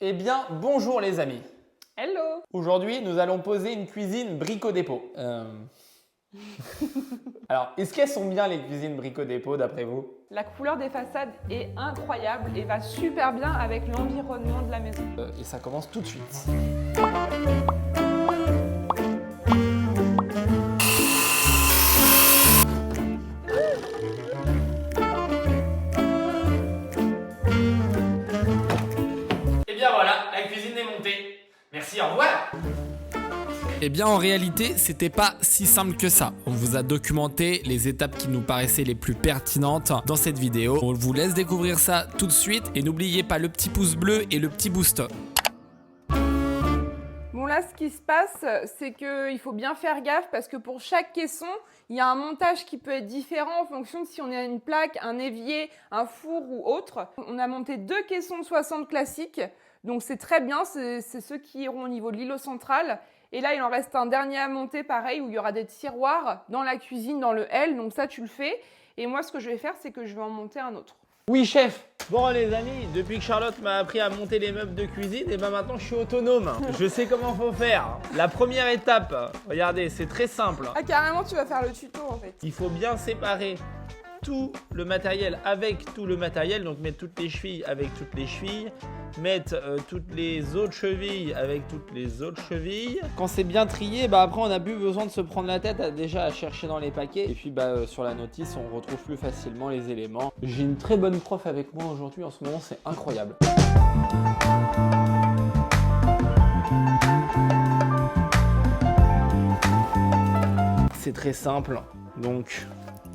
Eh bien, bonjour les amis. Hello. Aujourd'hui, nous allons poser une cuisine brico-dépôt. Alors, est-ce qu'elles sont bien les cuisines brico-dépôt d'après vous? La couleur des façades est incroyable et va super bien avec l'environnement de la maison. Et ça commence tout de suite. Et bien voilà, la cuisine est montée. Merci, au revoir. Eh bien en réalité, c'était pas si simple que ça. On vous a documenté les étapes qui nous paraissaient les plus pertinentes dans cette vidéo. On vous laisse découvrir ça tout de suite et n'oubliez pas le petit pouce bleu et le petit boost. Bon là, ce qui se passe, c'est qu'il faut bien faire gaffe parce que pour chaque caisson, il y a un montage qui peut être différent en fonction de si on a une plaque, un évier, un four ou autre. On a monté 2 caissons de 60 classiques, donc c'est très bien, c'est ceux qui iront au niveau de l'îlot central. Et là, il en reste un dernier à monter, pareil, où il y aura des tiroirs dans la cuisine, dans le L. Donc ça, tu le fais. Et moi, ce que je vais faire, c'est que je vais en monter un autre. Oui, chef. Bon, les amis, depuis que Charlotte m'a appris à monter les meubles de cuisine, et ben maintenant, je suis autonome. Je sais comment faut faire. La première étape, regardez, c'est très simple. Ah, carrément, tu vas faire le tuto, en fait. Il faut bien séparer tout le matériel avec tout le matériel, donc mettre toutes les chevilles avec toutes les chevilles, mettre toutes les autres chevilles avec toutes les autres chevilles. Quand c'est bien trié, bah après on n'a plus besoin de se prendre la tête déjà à chercher dans les paquets. Et puis sur la notice, on retrouve plus facilement les éléments. J'ai une très bonne prof avec moi aujourd'hui en ce moment, c'est incroyable. C'est très simple, donc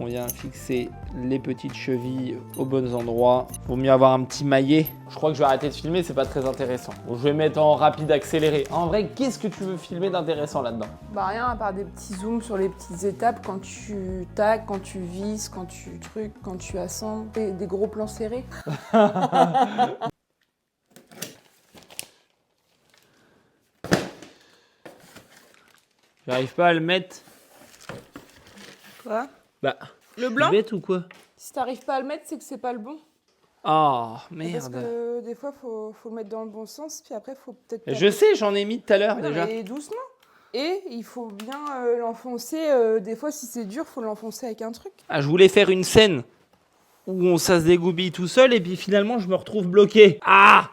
on vient fixer les petites chevilles aux bons endroits. Vaut mieux avoir un petit maillet. Je crois que je vais arrêter de filmer, c'est pas très intéressant. Bon, je vais mettre en rapide accéléré. En vrai, qu'est-ce que tu veux filmer d'intéressant là-dedans? Bah rien, à part des petits zooms sur les petites étapes quand tu tacs, quand tu visses, quand tu trucs, quand tu assembles. Des gros plans serrés. J'arrive pas à le mettre. Quoi? Bah, Le blanc? bête ou quoi? Si t'arrives pas à le mettre, c'est que c'est pas le bon. Oh, Parce merde. que des fois, faut le mettre dans le bon sens, puis après, faut peut-être... Je sais, j'en ai mis tout à l'heure Non, déjà. mais doucement. Et il faut bien l'enfoncer. Des fois, si c'est dur, faut l'enfoncer avec un truc. Ah, je voulais faire une scène où ça se dégoupille tout seul et puis finalement je me retrouve bloqué. Ah!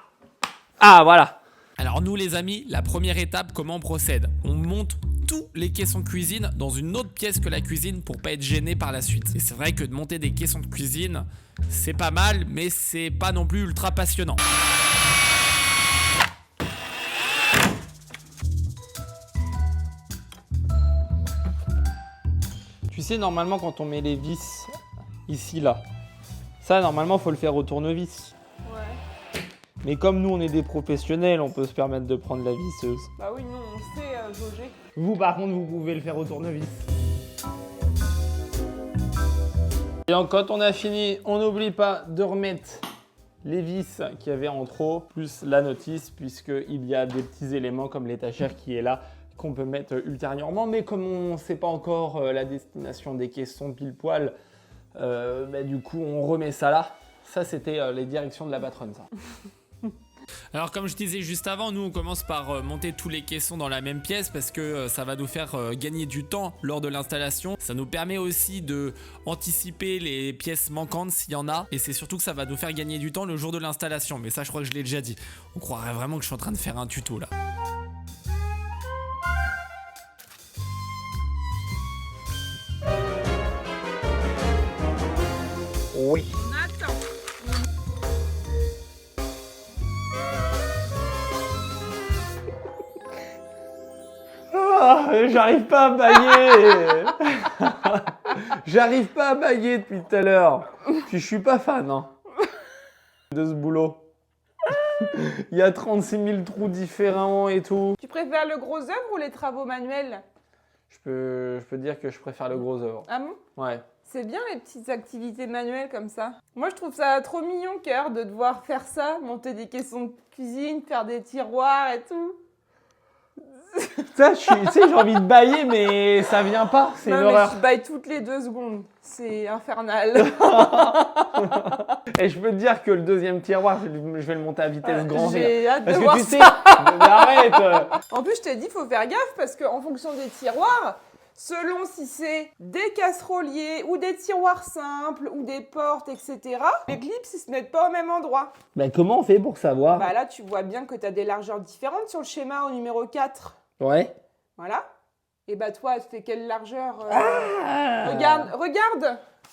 Ah, voilà. Alors nous les amis, la première étape, comment on procède? On monte tous les caissons de cuisine dans une autre pièce que la cuisine pour pas être gêné par la suite. Et c'est vrai que de monter des caissons de cuisine, c'est pas mal, mais c'est pas non plus ultra passionnant. Tu sais, normalement, quand on met les vis ici, là, ça, normalement, faut le faire au tournevis. Ouais. Mais comme nous, on est des professionnels, on peut se permettre de prendre la visseuse. Bah oui, nous, on sait jauger. Vous, par contre, vous pouvez le faire au tournevis. Et donc, quand on a fini, on n'oublie pas de remettre les vis qu'il y avait en trop, plus la notice, puisqu'il y a des petits éléments comme l'étagère qui est là, qu'on peut mettre ultérieurement. Mais comme on ne sait pas encore la destination des caissons pile poil, bah, du coup, on remet ça là. Ça, c'était les directions de la patronne, ça. Alors comme je disais juste avant, nous on commence par monter tous les caissons dans la même pièce parce que ça va nous faire gagner du temps lors de l'installation. Ça nous permet aussi de anticiper les pièces manquantes s'il y en a, et c'est surtout que ça va nous faire gagner du temps le jour de l'installation. Mais ça je crois que je l'ai déjà dit. On croirait vraiment que je suis en train de faire un tuto là. Oui. Attends. Ah, j'arrive pas à bailler. J'arrive pas à bailler depuis tout à l'heure. Puis je suis pas fan hein, de ce boulot. Il y a 36 000 trous différents et tout. Tu préfères le gros œuvre ou les travaux manuels? Je peux dire que je préfère le gros œuvre. Ah bon? Ouais. C'est bien les petites activités manuelles comme ça. Moi, je trouve ça trop mignon, cœur, de devoir faire ça, monter des caissons de cuisine, faire des tiroirs et tout. Ça, tu sais, j'ai envie de bailler, mais ça vient pas. C'est une Non, mais horreur. tu bailles toutes les 2 secondes. C'est infernal. Et je peux te dire que le deuxième tiroir, je vais le monter à vitesse grand V. J'ai hâte de Parce que voir tu ça. sais, mais arrête. En plus, je t'ai dit, il faut faire gaffe parce qu'en fonction des tiroirs, selon si c'est des casseroliers ou des tiroirs simples ou des portes, etc., les clips, ils se mettent pas au même endroit. Bah, comment on fait pour savoir? Bah là, tu vois bien que tu as des largeurs différentes sur le schéma au numéro 4. Ouais. Voilà. Et bah toi, tu fais quelle largeur Ah.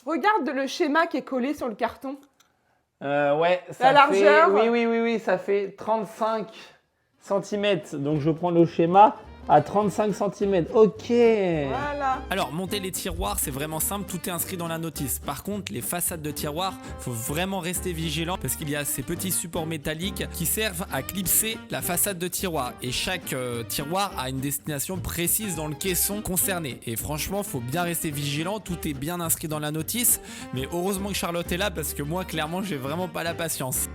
Regarde le schéma qui est collé sur le carton. Ouais, ça La largeur. fait... Oui, ça fait 35 cm. Donc, je prends le schéma à 35 cm. Ok. Voilà. Alors, monter les tiroirs, c'est vraiment simple, tout est inscrit dans la notice. Par contre, les façades de tiroirs, faut vraiment rester vigilant parce qu'il y a ces petits supports métalliques qui servent à clipser la façade de tiroir. Et chaque tiroir a une destination précise dans le caisson concerné. Et franchement, faut bien rester vigilant, tout est bien inscrit dans la notice. Mais heureusement que Charlotte est là parce que moi, clairement, j'ai vraiment pas la patience.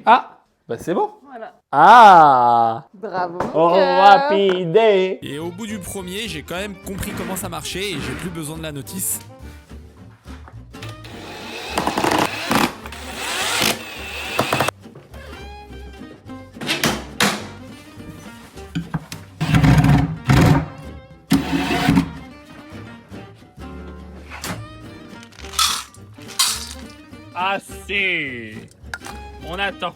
Ah, bah c'est bon. Voilà. Ah. Bravo. Oh, Mika. rapide. Et au bout du premier, j'ai quand même compris comment ça marchait et j'ai plus besoin de la notice. Assez. On attend.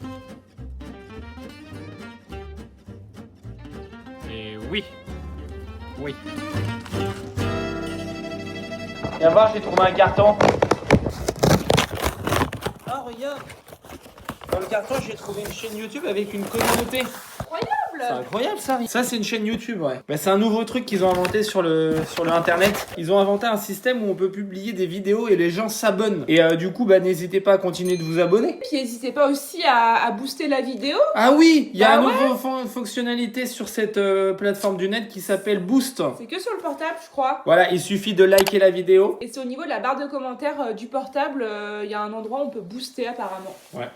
Et oui. Oui. Viens voir, j'ai trouvé un carton. Ah, regarde. Dans le carton, j'ai trouvé une chaîne YouTube avec une communauté. C'est incroyable ça. Ça, c'est une chaîne YouTube, ouais. Bah, c'est un nouveau truc qu'ils ont inventé sur le internet. Ils ont inventé un système où on peut publier des vidéos et les gens s'abonnent. Et du coup, bah, n'hésitez pas à continuer de vous abonner. Puis n'hésitez pas aussi à booster la vidéo. Ah oui, il y a Bah une nouvelle fonctionnalité sur cette plateforme du net qui s'appelle Boost. C'est que sur le portable, je crois. Voilà, il suffit de liker la vidéo. Et c'est au niveau de la barre de commentaires du portable, il y a un endroit où on peut booster apparemment. Ouais.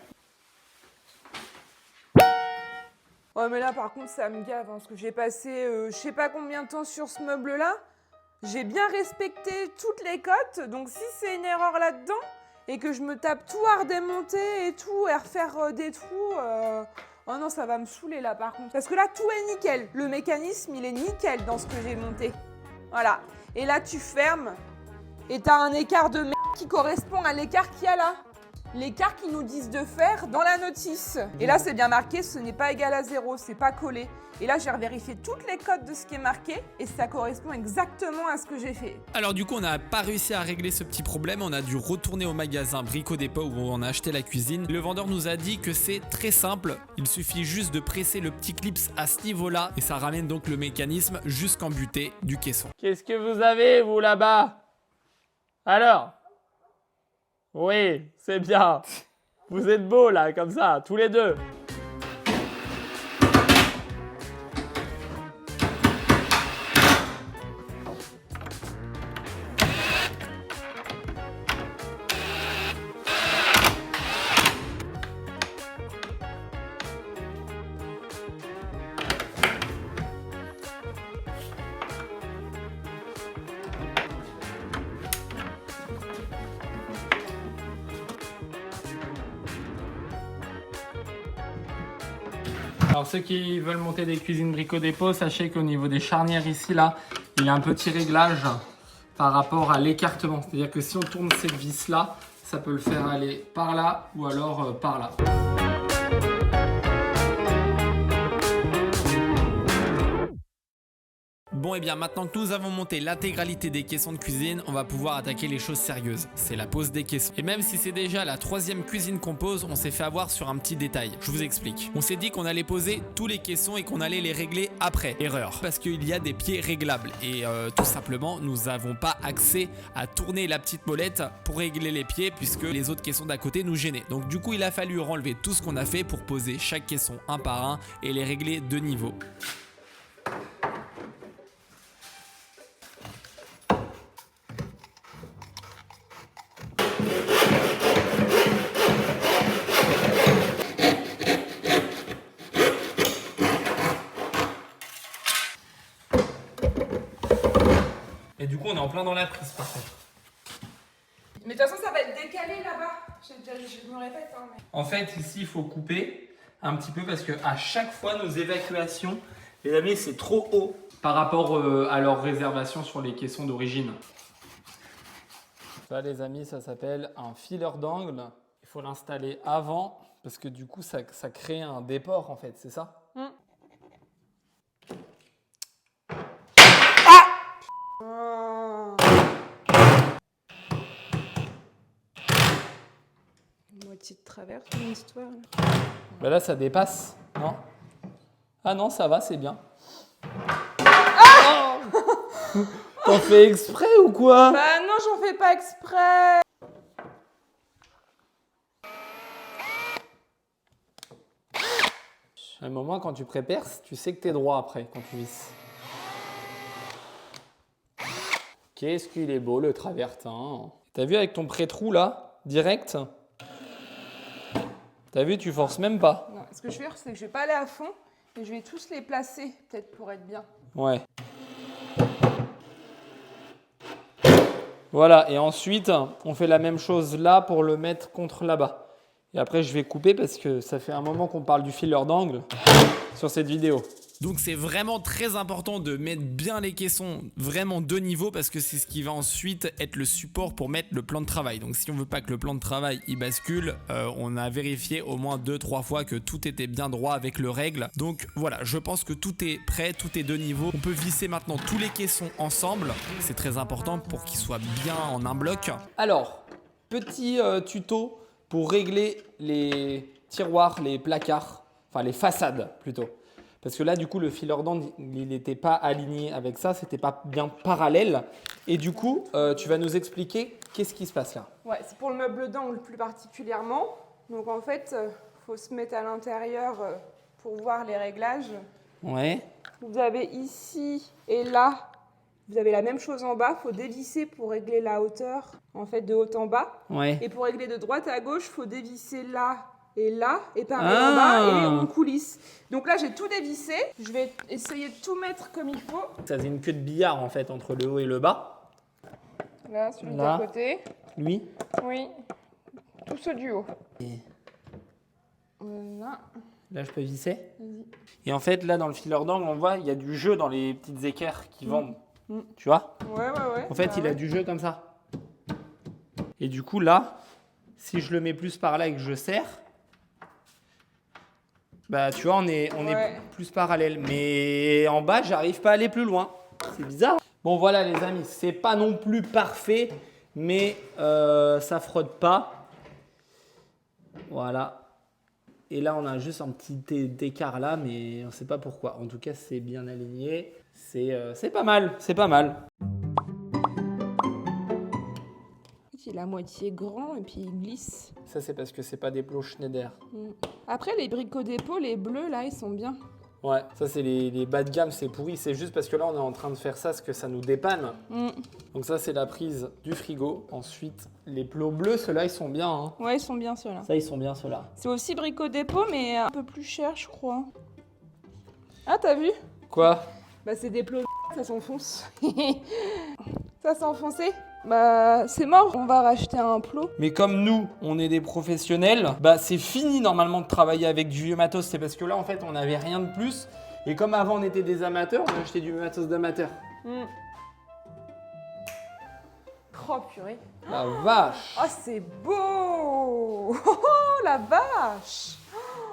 Ouais, mais là par contre ça me gave, parce que j'ai passé je sais pas combien de temps sur ce meuble là. J'ai bien respecté toutes les cotes, donc si c'est une erreur là-dedans et que je me tape tout à redémonter et tout et à refaire des trous, oh non, ça va me saouler là par contre. Parce que là tout est nickel, le mécanisme il est nickel dans ce que j'ai monté. Voilà. Et là tu fermes et t'as un écart de merde qui correspond à l'écart qu'il y a là. L'écart qu'ils nous disent de faire dans la notice. Et là, c'est bien marqué, ce n'est pas égal à 0, c'est pas collé. Et là, j'ai revérifié toutes les codes de ce qui est marqué et ça correspond exactement à ce que j'ai fait. Alors du coup, on n'a pas réussi à régler ce petit problème, on a dû retourner au magasin Brico Dépôt où on a acheté la cuisine. Le vendeur nous a dit que c'est très simple, il suffit juste de presser le petit clips à ce niveau-là et ça ramène donc le mécanisme jusqu'en butée du caisson. Qu'est-ce que vous avez, vous, là-bas? Alors? Oui, c'est bien. Vous êtes beaux, là, comme ça, tous les deux. Alors ceux qui veulent monter des cuisines Brico Dépôt, sachez qu'au niveau des charnières ici, là, il y a un petit réglage par rapport à l'écartement. C'est-à-dire que si on tourne cette vis-là, ça peut le faire aller par là ou alors par là. Bon et bien maintenant que nous avons monté l'intégralité des caissons de cuisine, on va pouvoir attaquer les choses sérieuses. C'est la pose des caissons. Et même si c'est déjà la 3e cuisine qu'on pose, on s'est fait avoir sur un petit détail. Je vous explique. On s'est dit qu'on allait poser tous les caissons et qu'on allait les régler après. Erreur. Parce qu'il y a des pieds réglables. Et tout simplement, nous n'avons pas accès à tourner la petite molette pour régler les pieds puisque les autres caissons d'à côté nous gênaient. Donc du coup, il a fallu enlever tout ce qu'on a fait pour poser chaque caisson un par un et les régler de niveau. Et du coup, on est en plein dans la prise par contre. Mais de toute façon, ça va être décalé là-bas. Je me répète. Hein, mais... En fait, ici, il faut couper un petit peu parce que à chaque fois, nos évacuations, les amis, c'est trop haut par rapport à leur réservation sur les caissons d'origine. Ça, les amis, ça s'appelle un filler d'angle. Il faut l'installer avant parce que du coup, ça crée un déport en fait, c'est ça? Moitié de travers, une histoire. Bah là, ça dépasse, non? Ah non, ça va, c'est bien. T'en fais exprès ou quoi? Bah non, j'en fais pas exprès. À un moment, quand tu préperces, tu sais que t'es droit après, quand tu visses. Qu'est-ce qu'il est beau, le travertin. T'as vu avec ton pré-trou, là, direct? T'as vu, tu forces même pas. Non, ce que je vais faire, c'est que je vais pas aller à fond et je vais tous les placer, peut-être pour être bien. Ouais. Voilà, et ensuite, on fait la même chose là pour le mettre contre là-bas. Et après, je vais couper parce que ça fait un moment qu'on parle du filler d'angle sur cette vidéo. Donc c'est vraiment très important de mettre bien les caissons vraiment de niveau parce que c'est ce qui va ensuite être le support pour mettre le plan de travail. Donc si on veut pas que le plan de travail il bascule, on a vérifié au moins 2-3 fois que tout était bien droit avec le règle. Donc voilà, je pense que tout est prêt, tout est de niveau. On peut visser maintenant tous les caissons ensemble. C'est très important pour qu'ils soient bien en un bloc. Alors, petit tuto pour régler les tiroirs, les placards, enfin les façades plutôt. Parce que là, du coup, le filler d'angle, il n'était pas aligné avec ça, c'était pas bien parallèle. Et du coup, tu vas nous expliquer qu'est-ce qui se passe là. Ouais, c'est pour le meuble d'angle plus particulièrement. Donc en fait, faut se mettre à l'intérieur pour voir les réglages. Ouais. Vous avez ici et là, vous avez la même chose en bas. Faut dévisser pour régler la hauteur, en fait, de haut en bas. Ouais. Et pour régler de droite à gauche, faut dévisser là et pareil en bas et on coulisse. Donc là, j'ai tout dévissé. Je vais essayer de tout mettre comme il faut. Ça faisait une queue de billard en fait entre le haut et le bas. Là, celui Là. d'à côté. Lui. Oui. Tout ceux du haut. Et Voilà. là, je peux visser. Vas-y. Et en fait, là, dans le filler d'angle, on voit, il y a du jeu dans les petites équerres qui vendent. Mm. Tu vois? Ouais. En fait, il a du jeu comme ça. Et du coup, là, si je le mets plus par là et que je serre, bah, tu vois, on est plus parallèle. Mais en bas, j'arrive pas à aller plus loin. C'est bizarre. Bon, voilà, les amis, c'est pas non plus parfait, mais ça frotte pas. Voilà. Et là, on a juste un petit écart là, mais on sait pas pourquoi. En tout cas, c'est bien aligné. C'est pas mal, c'est pas mal. Il est à moitié grand et puis il glisse. Ça, c'est parce que c'est pas des plots Schneider. Après, les bricots d'épaule, les bleus, là, ils sont bien. Ouais, ça, c'est les bas de gamme, c'est pourri. C'est juste parce que là, on est en train de faire ça, parce que ça nous dépanne. Donc ça, c'est la prise du frigo. Ensuite, les plots bleus, ceux-là, ils sont bien. Hein. Ouais, ils sont bien, ceux-là. Ça, ils sont bien, ceux-là. C'est aussi bricots d'épaule, mais un peu plus cher, je crois. Ah, t'as vu? Quoi? Bah, c'est des plots de ça s'enfonce. Ça s'est enfoncé? Bah, c'est mort. On va racheter un plot. Mais comme nous, on est des professionnels, bah c'est fini normalement de travailler avec du vieux matos. C'est parce que là, en fait, on n'avait rien de plus. Et comme avant, on était des amateurs, on a acheté du matos d'amateurs. Oh, purée. La vache! Oh, c'est beau. Oh, la vache.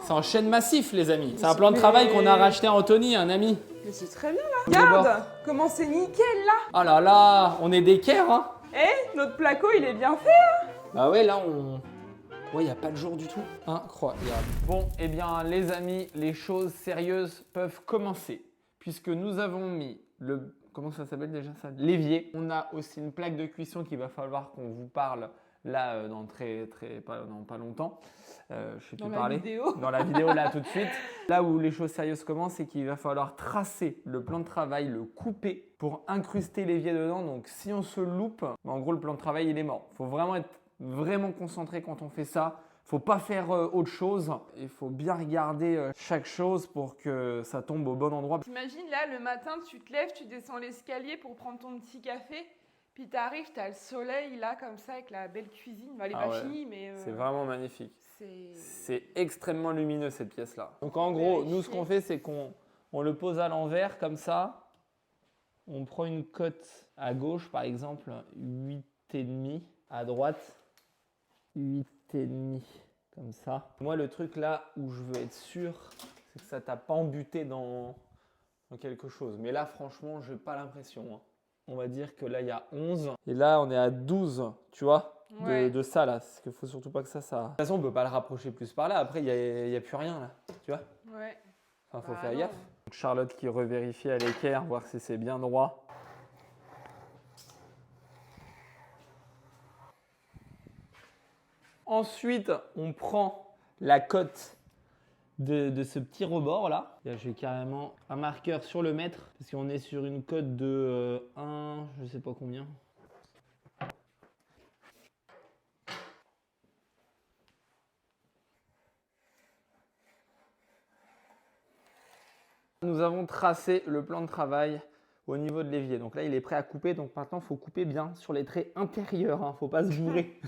C'est en chaîne massif, les amis. C'est un c'est- plan de travail mais- qu'on a racheté à Anthony, un ami. Mais c'est très bien, là. D'abord. Regarde comment c'est nickel, là. Oh là là, on est d'équerre, hein? Eh, notre placo, il est bien fait. Bah ouais, là, on... Ouais, il n'y a pas de jour du tout. Incroyable. Bon, eh bien, les amis, les choses sérieuses peuvent commencer. Puisque nous avons mis le... Comment ça s'appelle déjà ça? L'évier. On a aussi une plaque de cuisson qu'il va falloir qu'on vous parle là dans pas longtemps. Je sais plus parler. Vidéo. Dans la vidéo là tout de suite. Là où les choses sérieuses commencent, c'est qu'il va falloir tracer le plan de travail, le couper pour incruster l'évier dedans. Donc si on se loupe, en gros le plan de travail il est mort. Il faut vraiment être vraiment concentré quand on fait ça. Faut pas faire autre chose. Il faut bien regarder chaque chose pour que ça tombe au bon endroit. T'imagines là, le matin, tu te lèves, tu descends l'escalier pour prendre ton petit café, puis t'arrives, t'as le soleil là, comme ça, avec la belle cuisine. Bah, elle est pas finie, mais... C'est vraiment magnifique. C'est... C'est extrêmement lumineux cette pièce-là. Donc en gros, nous ce qu'on fait, c'est qu'on le pose à l'envers comme ça. On prend une cote à gauche, par exemple, 8,5. À droite, 8,5. Comme ça. Moi, le truc là où je veux être sûr, c'est que ça t'a pas embuté dans quelque chose. Mais là, franchement, j'ai pas l'impression. Hein. On va dire que là, il y a 11. Et là, on est à 12, tu vois, de ça là. Parce qu'il faut surtout pas que ça... De toute façon, on peut pas le rapprocher plus par là. Après, il y a plus rien là, tu vois. Ouais. Enfin, faut faire gaffe. Charlotte qui revérifie à l'équerre, voir si c'est bien droit. Ensuite, on prend la cote de ce petit rebord là. J'ai carrément un marqueur sur le mètre parce qu'on est sur une cote de 1, je sais pas combien. Nous avons tracé le plan de travail au niveau de l'évier. Donc là, il est prêt à couper. Donc maintenant, il faut couper bien sur les traits intérieurs. Hein. Faut pas se bourrer.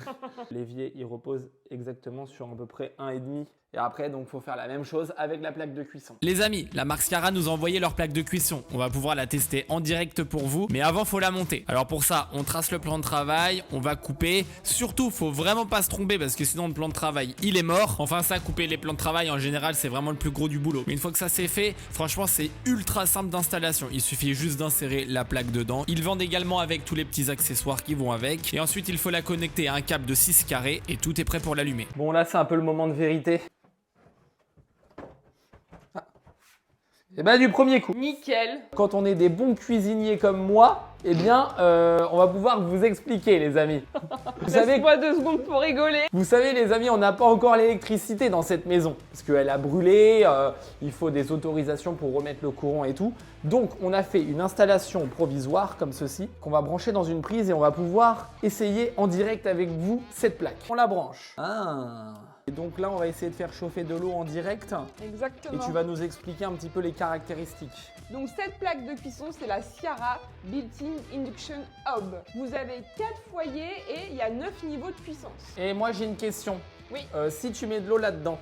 L'évier, il repose exactement sur à peu près 1,5. Et après, donc, faut faire la même chose avec la plaque de cuisson. Les amis, la marque Sciarra nous a envoyé leur plaque de cuisson. On va pouvoir la tester en direct pour vous. Mais avant, faut la monter. Alors pour ça, on trace le plan de travail. On va couper. Surtout, faut vraiment pas se tromper parce que sinon, le plan de travail, il est mort. Enfin, ça, couper les plans de travail, en général, c'est vraiment le plus gros du boulot. Mais une fois que ça c'est fait, franchement, c'est ultra simple d'installation. Il suffit juste d'insérer la plaque dedans. Ils vendent également avec tous les petits accessoires qui vont avec. Et ensuite, il faut la connecter à un câble de 6 carrés et tout est prêt pour l'allumer. Bon, là, c'est un peu le moment de vérité. Et bah du premier coup. Nickel. Quand on est des bons cuisiniers comme moi, eh bien, on va pouvoir vous expliquer, les amis. Laisse-moi 2 secondes pour rigoler. Vous savez, les amis, on n'a pas encore l'électricité dans cette maison parce qu'elle a brûlé. Il faut des autorisations pour remettre le courant et tout. Donc, on a fait une installation provisoire comme ceci qu'on va brancher dans une prise et on va pouvoir essayer en direct avec vous cette plaque. On la branche. Ah. Et donc là, on va essayer de faire chauffer de l'eau en direct. Exactement. Et tu vas nous expliquer un petit peu les caractéristiques. Donc cette plaque de cuisson, c'est la Sciarra Built-in Induction Hob. Vous avez 4 foyers et il y a 9 niveaux de puissance. Et moi, j'ai une question. Oui. Si tu mets de l'eau là-dedans,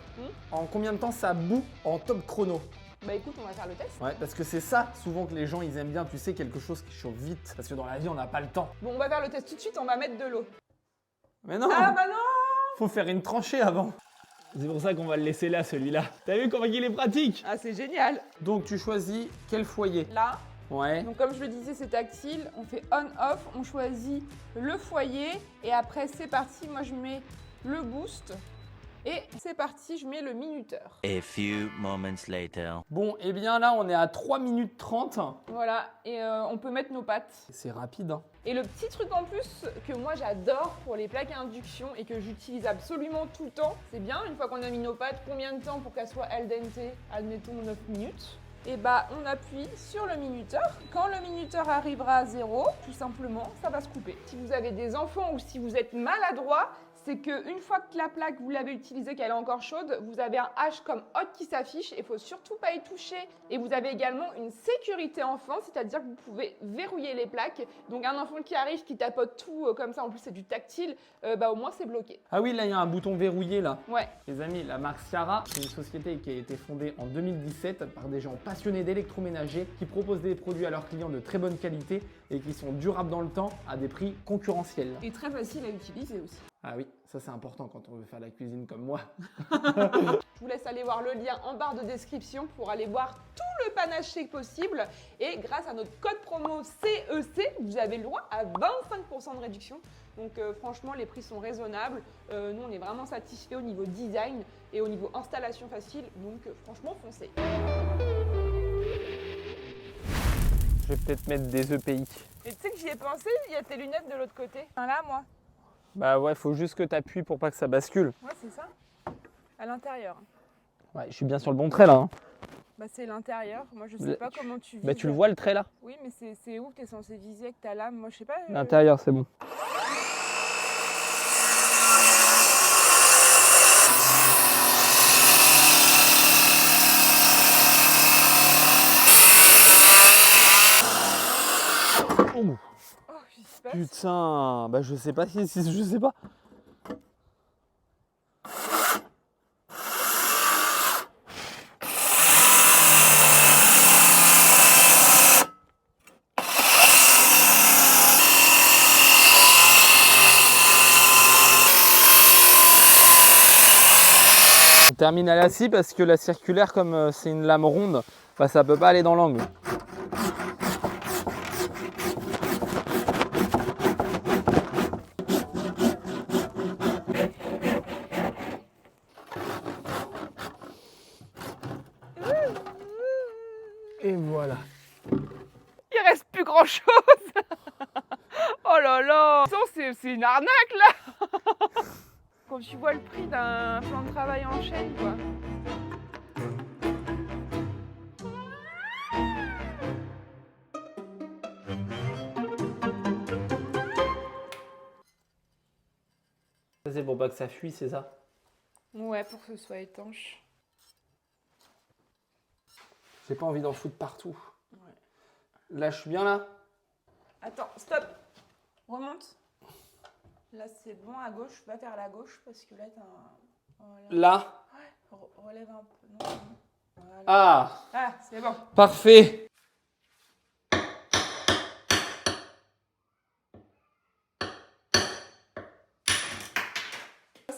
en combien de temps ça bout en top chrono? Bah écoute, on va faire le test. Ouais, parce que c'est ça souvent que les gens ils aiment bien, tu sais, quelque chose qui chauffe vite. Parce que dans la vie, on n'a pas le temps. Bon, on va faire le test tout de suite, on va mettre de l'eau. Mais non! Ah bah non! Faut faire une tranchée avant. C'est pour ça qu'on va le laisser là, celui-là. T'as vu comment il est pratique? Ah, c'est génial. Donc tu choisis quel foyer? Là, Ouais. donc comme je le disais, c'est tactile. On fait on-off, on choisit le foyer et après c'est parti. Moi, je mets le boost et c'est parti, je mets le minuteur. A few moments later. Bon, et bien là, on est à 3 minutes 30. Voilà, et on peut mettre nos pâtes. C'est rapide, hein. Et le petit truc en plus que moi j'adore pour les plaques à induction et que j'utilise absolument tout le temps, c'est bien, une fois qu'on a mis nos pâtes, combien de temps pour qu'elles soient al dente? Admettons 9 minutes. Et bah on appuie sur le minuteur. Quand le minuteur arrivera à 0, tout simplement, ça va se couper. Si vous avez des enfants ou si vous êtes maladroit, c'est qu'une fois que la plaque, vous l'avez utilisée, qu'elle est encore chaude, vous avez un H comme hot qui s'affiche et il ne faut surtout pas y toucher. Et vous avez également une sécurité enfant, c'est-à-dire que vous pouvez verrouiller les plaques. Donc un enfant qui arrive, qui tapote tout comme ça, en plus c'est du tactile, bah au moins c'est bloqué. Ah oui, là, il y a un bouton verrouillé, là. Ouais. Les amis, la marque Sciarra, c'est une société qui a été fondée en 2017 par des gens passionnés d'électroménager qui proposent des produits à leurs clients de très bonne qualité et qui sont durables dans le temps à des prix concurrentiels. Et très facile à utiliser aussi. Ah oui, ça c'est important quand on veut faire la cuisine comme moi. Je vous laisse aller voir le lien en barre de description pour aller voir tout le panaché possible. Et grâce à notre code promo CEC, vous avez le droit à 25% de réduction. Donc franchement, les prix sont raisonnables. Nous, on est vraiment satisfaits au niveau design et au niveau installation facile. Donc franchement, foncez. Je vais peut-être mettre des EPI. Et tu sais que j'y ai pensé, il y a tes lunettes de l'autre côté. Là, moi. Bah ouais, faut juste que tu appuies pour pas que ça bascule. Ouais, c'est ça. À l'intérieur. Ouais, je suis bien sur le bon trait là. Hein. Bah c'est l'intérieur. Moi, je sais pas comment tu vises. Bah tu le vois le trait là? Oui, mais c'est où que tu es censé viser avec ta lame? Moi, je sais pas. L'intérieur, c'est bon. Ouh, Oh, qu'est-ce qui se passe? putain, bah je sais pas si je sais pas. On termine à la scie parce que la circulaire, comme c'est une lame ronde, bah ça peut pas aller dans l'angle. Et voilà. Il reste plus grand chose. Oh là là. C'est une arnaque là. Quand tu vois le prix d'un plan de travail en chaîne, quoi. Ça c'est pour pas que ça fuit, c'est ça? Ouais, pour que ce soit étanche. J'ai pas envie d'en foutre partout. Là, je suis bien là? Attends, stop. Remonte. Là, c'est bon, à gauche. Va vers la gauche parce que là, t'as un... Voilà. Là? Ouais, relève un peu. Non. Voilà. Ah, Ah, c'est bon. parfait.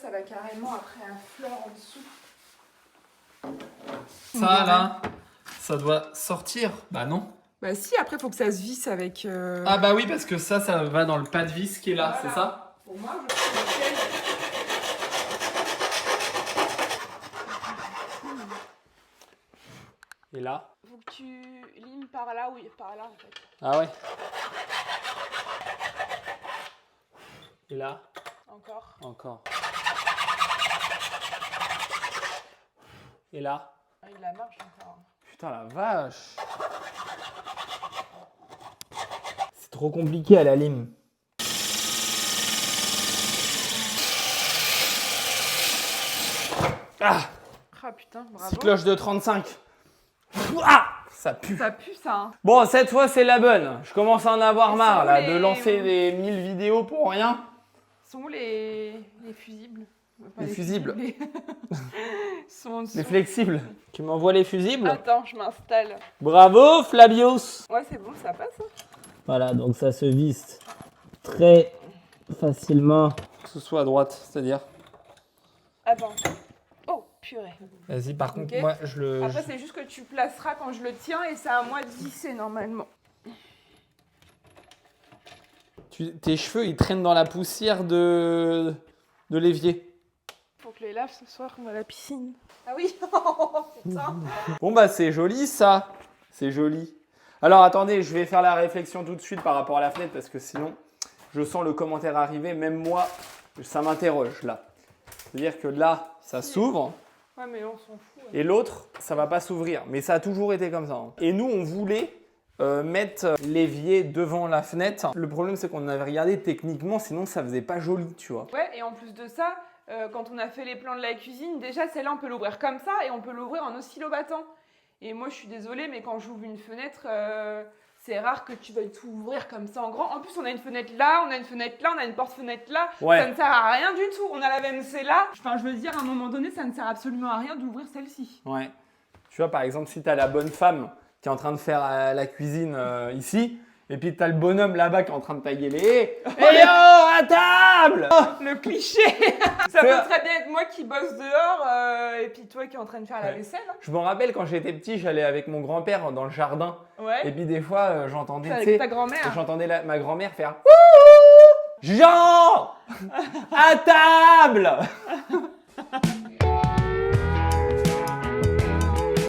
Ça va carrément après un fleur en dessous. Ça là, ça doit sortir. Bah non. Bah si, après, faut que ça se visse avec... Ah bah oui, parce que ça va dans le pas de vis qui est là, Voilà. c'est ça? Pour moi, je trouve Et là? faut que tu limes par là, oui, par là en fait. Ah ouais. Et là? Encore. Encore. Et là? Ah, il la marche encore. Putain la vache. C'est trop compliqué à la lime. Ah, Ah putain, bravo. petite cloche de 35. Ah, ça pue. Ça pue ça, hein. Bon, cette fois c'est la bonne. Je commence à en avoir marre là, de les- lancer des 1000 vidéos pour rien. Sont où les fusibles? Pas Les fusibles. Les... sont en dessous. Les flexibles. Tu m'envoies les fusibles? Attends, je m'installe. Bravo Flabios. Ouais, c'est bon, ça passe. Hein. Voilà, donc ça se visse très facilement. Que ce soit à droite, c'est-à-dire. Attends. Oh, purée. Vas-y, par contre, Ok. moi je le. Après, c'est juste que tu placeras quand je le tiens et c'est à moi de visser normalement. Tes cheveux ils traînent dans la poussière de l'évier. Faut que les lave ce soir, on va à la piscine. Ah oui. Putain. Bon bah c'est joli ça. C'est joli. Alors attendez, je vais faire la réflexion tout de suite par rapport à la fenêtre parce que sinon je sens le commentaire arriver. Même moi, ça m'interroge là. C'est-à-dire que là, ça s'ouvre. Ouais, mais on s'en fout. Et l'autre, ça va pas s'ouvrir. Mais ça a toujours été comme ça. Hein. Et nous, on voulait mettre l'évier devant la fenêtre. Le problème, c'est qu'on avait regardé techniquement, sinon ça faisait pas joli, tu vois. Ouais, et en plus de ça, quand on a fait les plans de la cuisine, déjà celle-là, on peut l'ouvrir comme ça et on peut l'ouvrir en oscillobattant. Et moi, je suis désolée, mais quand j'ouvre une fenêtre, c'est rare que tu veuilles tout ouvrir comme ça en grand. En plus, on a une fenêtre là, on a une fenêtre là, on a une porte-fenêtre là. Ouais. Ça ne sert à rien du tout. On a la VMC là. Enfin, je veux dire, à un moment donné, ça ne sert absolument à rien d'ouvrir celle-ci. Ouais. Tu vois, par exemple, si tu as la bonne femme qui est en train de faire la cuisine ici, et puis tu as le bonhomme là-bas qui est en train de tailler les haies. Hey yo, à table! Le cliché. Ça peut très bien être moi qui bosse dehors et puis toi qui es en train de faire la Ouais. vaisselle. Hein. Je me rappelle quand j'étais petit, j'allais avec mon grand-père dans le jardin. Ouais. Et puis des fois, j'entendais, tu Avec sais, ta grand-mère. j'entendais ma grand-mère faire Wouhou Jean à table.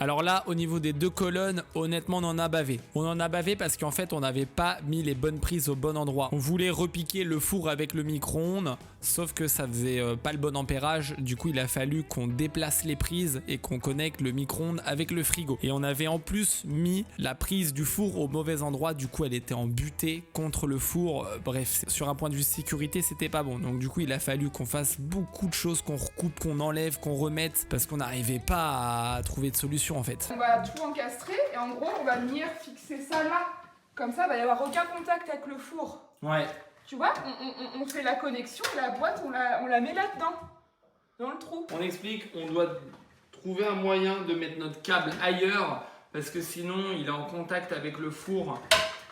Alors là, au niveau des deux colonnes, honnêtement, on en a bavé. On en a bavé parce qu'en fait, on n'avait pas mis les bonnes prises au bon endroit. On voulait repiquer le four avec le micro-ondes, sauf que ça faisait pas le bon ampérage. Du coup, il a fallu qu'on déplace les prises et qu'on connecte le micro-ondes avec le frigo. Et on avait en plus mis la prise du four au mauvais endroit. Du coup, elle était en butée contre le four. Bref, sur un point de vue sécurité, c'était pas bon. Donc du coup, il a fallu qu'on fasse beaucoup de choses, qu'on recoupe, qu'on enlève, qu'on remette, parce qu'on n'arrivait pas à trouver de solution en fait. On va tout encastrer et en gros on va venir fixer ça là Comme ça, il va y avoir aucun contact avec le four. Ouais. Tu vois, on fait la connexion, la boîte, on la met là-dedans, dans le trou. On explique, on doit trouver un moyen de mettre notre câble ailleurs parce que sinon il est en contact avec le four.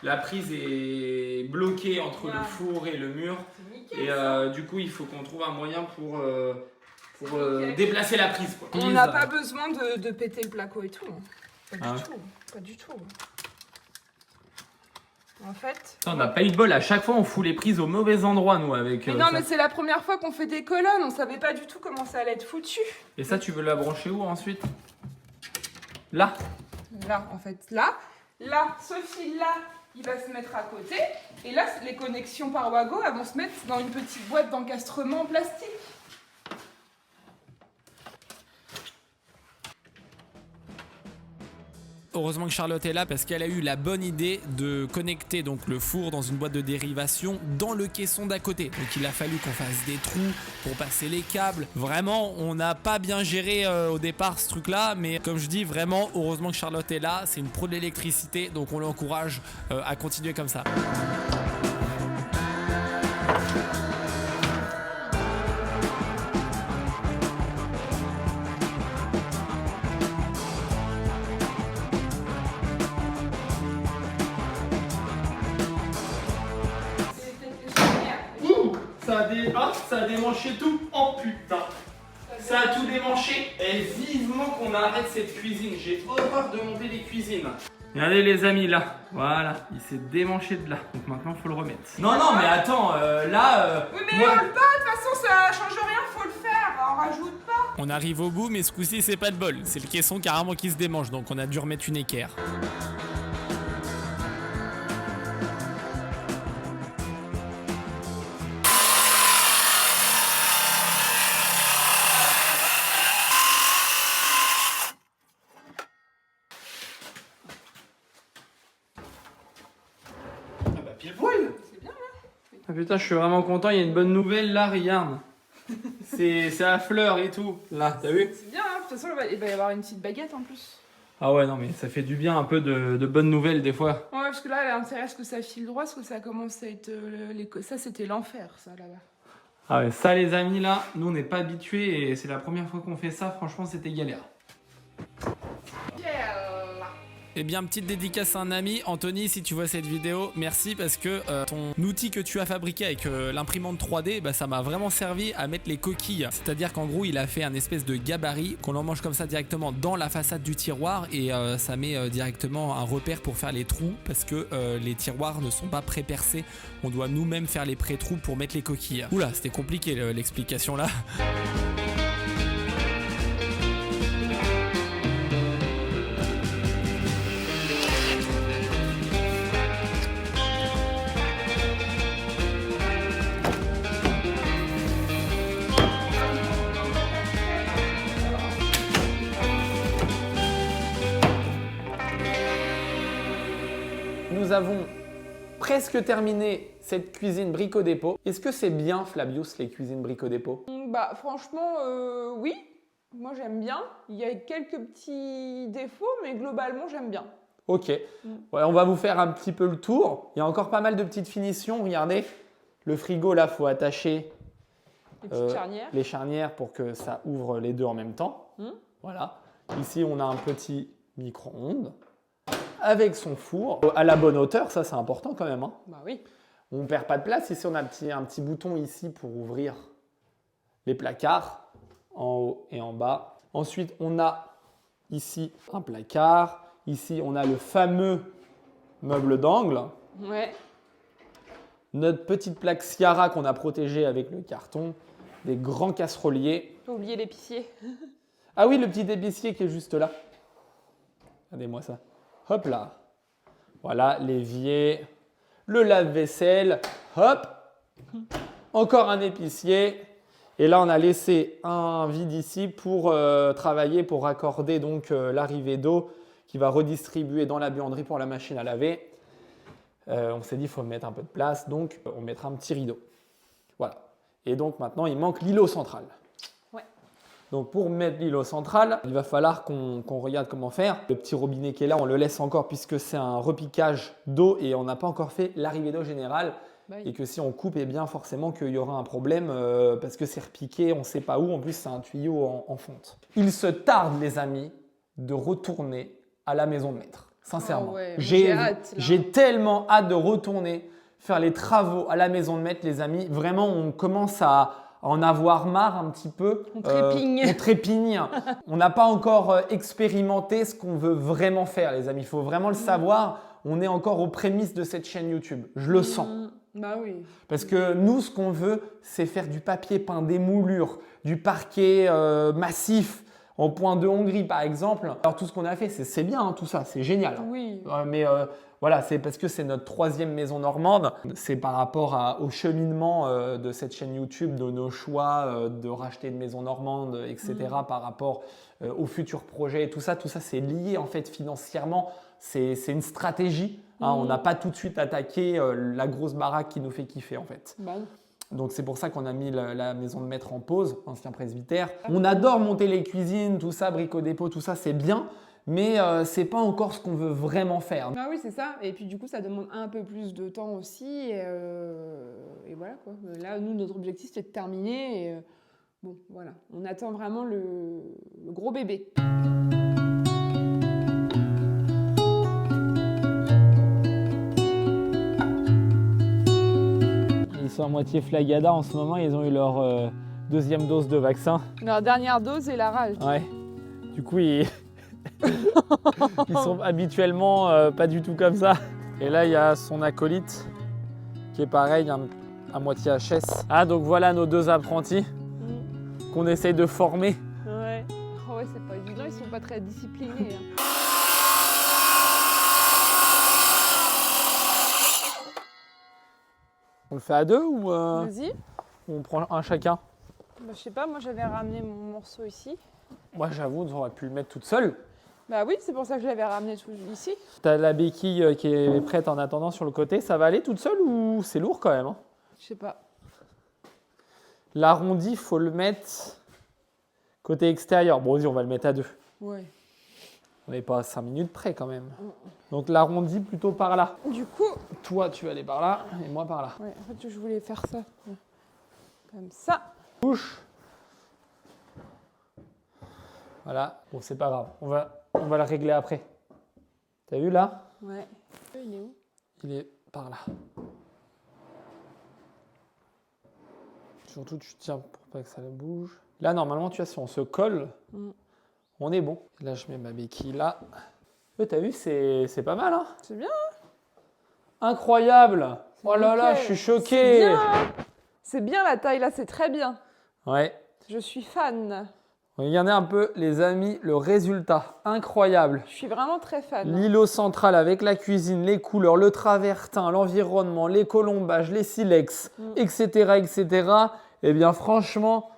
La prise est bloquée entre le four et le mur. C'est nickel, Et du coup, il faut qu'on trouve un moyen pour déplacer la prise, quoi. On n'a pas besoin de péter le placo et tout. Pas du Ah ouais. tout. Pas du tout. En fait. On n'a pas eu de bol. À chaque fois, on fout les prises au mauvais endroit, nous, avec. Mais non, ça. mais c'est la première fois qu'on fait des colonnes. On savait pas du tout comment ça allait être foutu. Et ça, tu veux la brancher où ensuite? Là. Là, en fait, là, ce fil-là, il va se mettre à côté. Et là, les connexions par Wago, elles vont se mettre dans une petite boîte d'encastrement en plastique. Heureusement que Charlotte est là parce qu'elle a eu la bonne idée de connecter donc le four dans une boîte de dérivation dans le caisson d'à côté. Donc il a fallu qu'on fasse des trous pour passer les câbles. Vraiment, on n'a pas bien géré au départ ce truc-là, mais comme je dis, vraiment, heureusement que Charlotte est là. C'est une pro de l'électricité, donc on l'encourage à continuer comme ça. Ça a démanché tout. Oh putain. Ça a tout démanché. Et vivement qu'on arrête cette cuisine. J'ai horreur de monter les cuisines. Regardez les amis là. Voilà. Il s'est démanché de là. Donc maintenant il faut le remettre. Non, non, mais attends. Là. Oui, mais moi- on le pas, de toute façon, ça change rien, faut le faire. On rajoute pas. On arrive au bout, mais ce coup-ci, c'est pas de bol. C'est le caisson carrément qui se démange, donc on a dû remettre une équerre. Ah bah pile poil. C'est bien, là. Ah putain, je suis vraiment content. Il y a une bonne nouvelle là, regarde. C'est à fleurs et tout. Là, t'as vu? C'est bien, hein. De toute façon, il va y avoir une petite baguette en plus. Ah ouais, non, mais ça fait du bien un peu de bonnes nouvelles des fois. Ouais, parce que là, l'intérêt, est-ce que ça file droit, parce que ça commence à être... Ça, c'était l'enfer, ça, là-bas. Ah ouais, ça les amis là, nous on n'est pas habitués et c'est la première fois qu'on fait ça, franchement c'était galère. Eh bien, petite dédicace à un ami, Anthony, si tu vois cette vidéo, merci parce que ton outil que tu as fabriqué avec l'imprimante 3D, bah, ça m'a vraiment servi à mettre les coquilles. C'est-à-dire qu'en gros, il a fait un espèce de gabarit qu'on en mange comme ça directement dans la façade du tiroir et ça met directement un repère pour faire les trous parce que les tiroirs ne sont pas pré-percés. On doit nous-mêmes faire les pré-trous pour mettre les coquilles. Oula, c'était compliqué l'explication là. Nous avons presque terminé cette cuisine Brico-Dépôt. Est-ce que c'est bien Flavius les cuisines Brico-Dépôt? Bah, franchement, oui. Moi, j'aime bien. Il y a quelques petits défauts, mais globalement, j'aime bien. Ok, ouais, on va vous faire un petit peu le tour. Il y a encore pas mal de petites finitions, regardez. Le frigo là, faut attacher Les petites charnières. les charnières pour que ça ouvre les deux en même temps. Voilà. Ici, on a un petit micro-ondes avec son four à la bonne hauteur, ça c'est important quand même. Hein. Bah oui. On ne perd pas de place. Ici, on a un petit bouton ici pour ouvrir les placards en haut et en bas. Ensuite, on a ici un placard. Ici, on a le fameux meuble d'angle. Ouais. Notre petite plaque Ciara qu'on a protégée avec le carton. Des grands casseroliers. Pas oublier l'épicier. Ah oui, le petit épicier qui est juste là. Regardez-moi ça. Hop là. Voilà, l'évier, le lave-vaisselle. Hop. Encore un épicier. Et là, on a laissé un vide ici pour travailler, pour raccorder donc l'arrivée d'eau qui va redistribuer dans la buanderie pour la machine à laver. On s'est dit qu'il faut mettre un peu de place, donc on mettra un petit rideau. Voilà. Et donc maintenant, il manque l'îlot central. Ouais. Donc pour mettre l'îlot central, il va falloir qu'on regarde comment faire. Le petit robinet qui est là, on le laisse encore puisque c'est un repiquage d'eau et on n'a pas encore fait l'arrivée d'eau générale. Et que si on coupe, eh bien forcément qu'il y aura un problème parce que c'est repiqué, on ne sait pas où. En plus, c'est un tuyau en fonte. Il se tarde, les amis, de retourner à la maison de maître. Sincèrement. Oh ouais, j'ai tellement hâte de retourner faire les travaux à la maison de maître, les amis. Vraiment, on commence à en avoir marre un petit peu. On trépigne. On trépigne. On n'a pas encore expérimenté ce qu'on veut vraiment faire, les amis. Il faut vraiment le savoir. On est encore aux prémices de cette chaîne YouTube. Je le sens. Bah oui. Parce que nous, ce qu'on veut, c'est faire du papier peint, des moulures, du parquet massif en point de Hongrie, par exemple. Alors, tout ce qu'on a fait, c'est bien, hein, tout ça, c'est génial. Oui. Mais voilà, c'est parce que c'est notre 3e maison normande. C'est par rapport au cheminement de cette chaîne YouTube, de nos choix de racheter une maison normande, etc. Par rapport aux futurs projets. Tout ça, c'est lié en fait financièrement. C'est une stratégie. Hein, on n'a pas tout de suite attaqué la grosse baraque qui nous fait kiffer en fait. Bah. Donc c'est pour ça qu'on a mis la maison de maître en pause, ancien presbytère. On adore monter les cuisines, tout ça, brico-dépôt, tout ça, c'est bien. Mais c'est pas encore ce qu'on veut vraiment faire. Ah oui, c'est ça. Et puis du coup, ça demande un peu plus de temps aussi. Et voilà quoi. Là, nous, notre objectif, c'est de terminer. Et, bon, voilà. On attend vraiment le gros bébé. Ils sont à moitié flagada en ce moment, ils ont eu leur 2e dose de vaccin. Leur dernière dose et la rage. Ouais. Du coup, ils sont habituellement pas du tout comme ça. Et là, il y a son acolyte qui est pareil, à moitié HS. Ah, donc voilà nos 2 apprentis qu'on essaye de former. Ouais. Oh ouais, c'est pas évident, ils sont pas très disciplinés. Hein. On le fait à 2 ou Vas-y. on prend un chacun? Bah, je sais pas, moi j'avais ramené mon morceau ici. Moi, j'avoue, on aurait pu le mettre toute seule. Bah oui, c'est pour ça que je l'avais ramené tout ici. T'as la béquille qui est prête en attendant sur le côté. Ça va aller toute seule ou c'est lourd quand même hein? Je sais pas. L'arrondi, il faut le mettre côté extérieur. Bon, vas-y, on va le mettre à 2. Ouais. On n'est pas à 5 minutes près quand même. Donc l'arrondi plutôt par là. Du coup... Toi, tu vas aller par là et moi par là. Ouais, en fait, je voulais faire ça. Ouais. Comme ça. Bouche. Voilà. Bon, c'est pas grave. On va le régler après. T'as vu là? Ouais. Il est où? Il est par là. Surtout, tu tiens pour pas que ça bouge. Là, normalement, tu vois, si on se colle, on est bon. Là, je mets ma béquille là. T'as vu, c'est pas mal, hein? C'est bien. Incroyable! Oh là là, je suis choqué! C'est bien la taille là, c'est très bien. Ouais. Je suis fan. Regardez un peu, les amis, le résultat. Incroyable. Je suis vraiment très fan. L'îlot central avec la cuisine, les couleurs, le travertin, l'environnement, les colombages, les silex, etc., etc. Eh bien, franchement,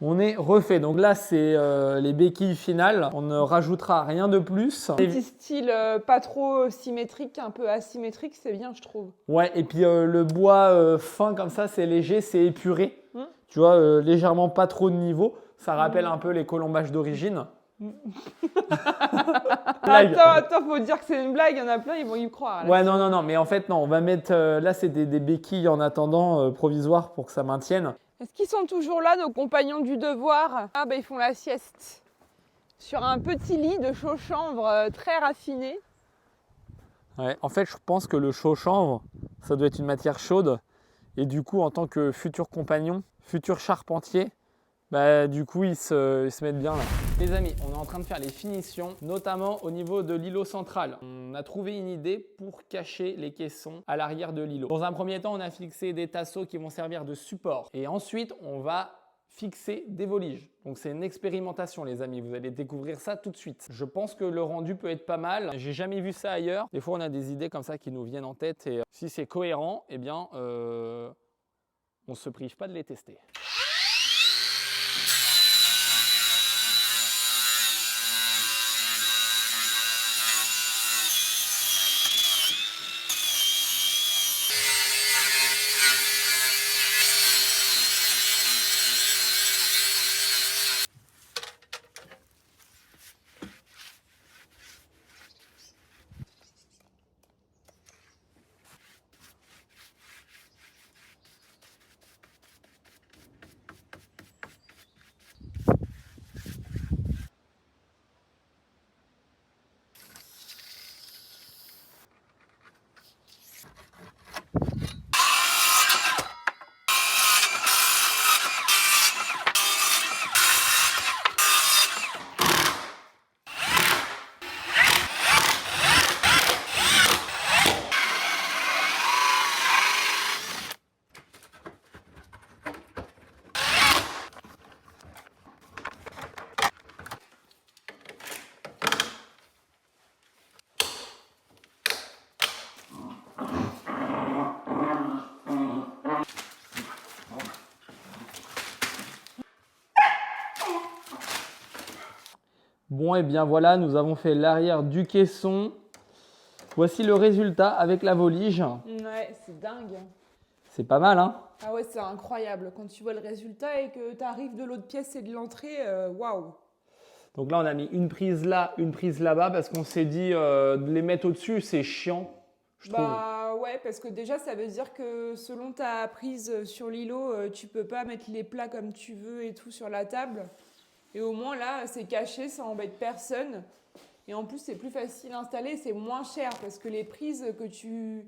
on est refait. Donc là, c'est les béquilles finales. On ne rajoutera rien de plus. Un petit style pas trop symétrique, un peu asymétrique, c'est bien, je trouve. Ouais, et puis le bois fin comme ça, c'est léger, c'est épuré. Tu vois, légèrement pas trop de niveau. Ça rappelle un peu les colombages d'origine. Attends, faut dire que c'est une blague, il y en a plein, ils vont y croire. Là. Ouais, non, mais en fait, non, on va mettre, là, c'est des béquilles en attendant provisoires pour que ça maintienne. Est-ce qu'ils sont toujours là, nos compagnons du devoir? Ah, bah, ils font la sieste. Sur un petit lit de chaud-chanvre très raffiné. Ouais, en fait, je pense que le chaud-chanvre, ça doit être une matière chaude. Et du coup, en tant que futur compagnon, futur charpentier, bah, du coup, ils se mettent bien là. Les amis, on est en train de faire les finitions, notamment au niveau de l'îlot central. On a trouvé une idée pour cacher les caissons à l'arrière de l'îlot. Dans un premier temps, on a fixé des tasseaux qui vont servir de support. Et ensuite, on va fixer des voliges. Donc c'est une expérimentation les amis, vous allez découvrir ça tout de suite. Je pense que le rendu peut être pas mal, j'ai jamais vu ça ailleurs. Des fois on a des idées comme ça qui nous viennent en tête et si c'est cohérent, eh bien on ne se prive pas de les tester. Bon, et bien voilà, nous avons fait l'arrière du caisson. Voici le résultat avec la volige. Ouais, c'est dingue. C'est pas mal, hein? Ah ouais, c'est incroyable. Quand tu vois le résultat et que tu arrives de l'autre pièce et de l'entrée, waouh. Donc là, on a mis une prise là, une prise là-bas parce qu'on s'est dit de les mettre au-dessus, c'est chiant, je trouve. Bah ouais, parce que déjà, ça veut dire que selon ta prise sur l'îlot, tu peux pas mettre les plats comme tu veux et tout sur la table. Et au moins là, c'est caché, ça embête personne. Et en plus, c'est plus facile à installer, c'est moins cher parce que les prises que tu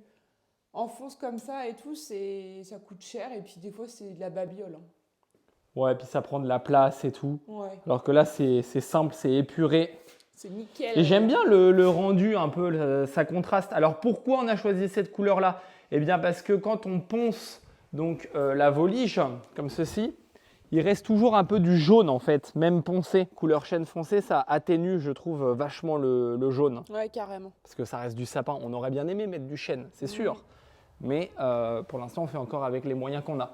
enfonces comme ça et tout, ça coûte cher et puis des fois, c'est de la babiole. Hein. Ouais, et puis ça prend de la place et tout. Ouais, Alors que là, c'est simple, c'est épuré. c'est nickel. Et j'aime bien le rendu un peu, ça contraste. Alors pourquoi on a choisi cette couleur-là? Eh bien parce que quand on ponce donc, la volige, comme ceci, il reste toujours un peu du jaune en fait, même poncé. Couleur chêne foncé, ça atténue, je trouve, vachement le jaune. Ouais, carrément. Parce que ça reste du sapin. On aurait bien aimé mettre du chêne, c'est sûr. Mais pour l'instant, on fait encore avec les moyens qu'on a.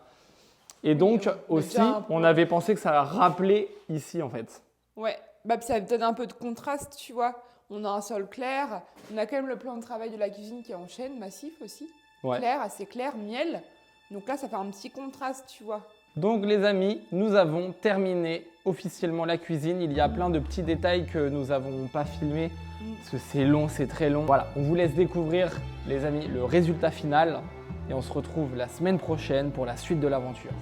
Et donc aussi, on avait pensé que ça rappelait ici en fait. Ouais, bah puis ça donne un peu de contraste, tu vois. On a un sol clair, on a quand même le plan de travail de la cuisine qui est en chêne massif aussi. Ouais. Clair, assez clair, miel. Donc là, ça fait un petit contraste, tu vois. Donc les amis, nous avons terminé officiellement la cuisine. Il y a plein de petits détails que nous n'avons pas filmés parce que c'est long, c'est très long. Voilà, on vous laisse découvrir les amis le résultat final et on se retrouve la semaine prochaine pour la suite de l'aventure.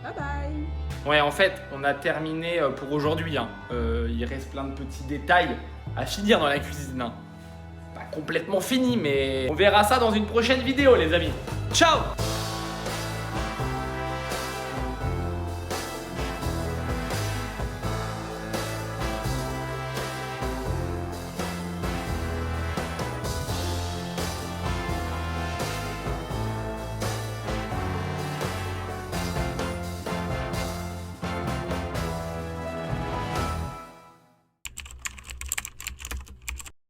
Bye bye. Ouais, en fait, on a terminé pour aujourd'hui. Hein. Il reste plein de petits détails à finir dans la cuisine. Hein. Pas complètement fini, mais on verra ça dans une prochaine vidéo les amis. Ciao!